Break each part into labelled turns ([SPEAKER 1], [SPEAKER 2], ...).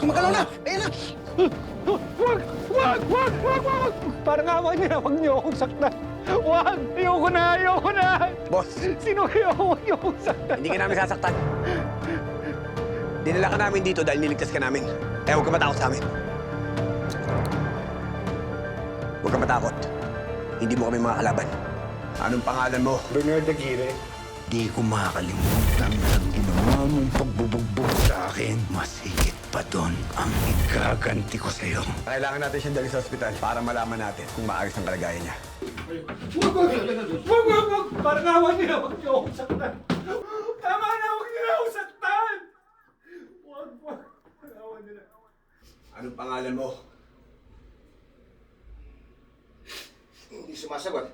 [SPEAKER 1] Gumagalaw na! Ayan na!
[SPEAKER 2] Wag! Wag! Wag! Wag! Wag! Parang awa niyo na, wag niyo akong saktan. Wag! Ayoko na! Ayoko na!
[SPEAKER 1] Boss,
[SPEAKER 2] Sino kayo? Huwag niyo akong saktan.
[SPEAKER 1] hindi ka namin sasaktan. Dinala ka namin dito dahil niligtas ka namin. Kaya huwag ka matakot sa amin. Huwag ka matakot. Hindi mo kami mga kalaban. Anong pangalan mo?
[SPEAKER 2] Bernard Aguirre.
[SPEAKER 3] Di ko makakalimutan ang ginawa mong pagbubugbog sa akin. Mas higit pa doon ang igaganti ko sa'yo.
[SPEAKER 1] Kailangan natin siyang dali sa ospital para malaman natin kung maayos ang kalagayan niya.
[SPEAKER 2] Wag! Wag! Wag! Wag! Wag! Parang awa niyo na, wag niyo akong saktan. Tama na, wag niyo na akong saktan! Wag! Wag! Parang awa niyo na.
[SPEAKER 1] Anong pangalan mo?
[SPEAKER 4] Hindi sumasagot.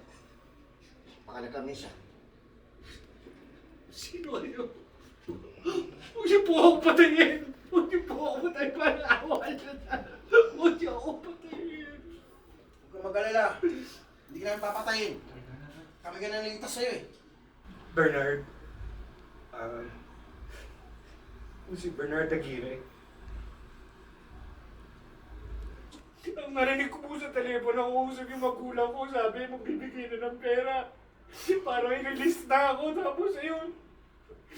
[SPEAKER 4] Baka nagkamisa.
[SPEAKER 2] Sino kayo? Huwag niyo po ako patayin! Huwag niyo po ako patayin! Parang awa niyo na! Huwag niyo ako patayin!
[SPEAKER 4] Huwag kang mag-alala. Hindi ka namin papatayin. Kami ka na naligtas sa'yo eh.
[SPEAKER 2] Bernard. Si Bernard Aguirre. Ang narinig ko po sa telepono, nakuusap yung magulang ko, sabi magbibigay na ng pera. Parang i-release na ako, tapos ayun.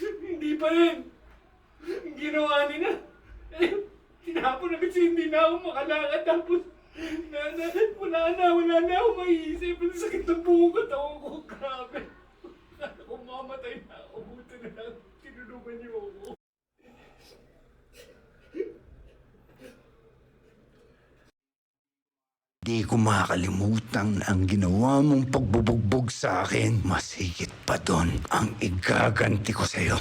[SPEAKER 2] Hindi pa rin. Ang ginawa nila. Tinapon agad siya, hindi na ako makalakad, tapos wala na ako maiisip. Ang sakit ng buong katawan ko, grabe. Kung mamatay na ako, buto na lang. Tinulungan niyo ako.
[SPEAKER 3] Di ko makakalimutan ang ginawa mong pagbubugbog sa akin. Mas higit pa doon ang igaganti ko sa'yo.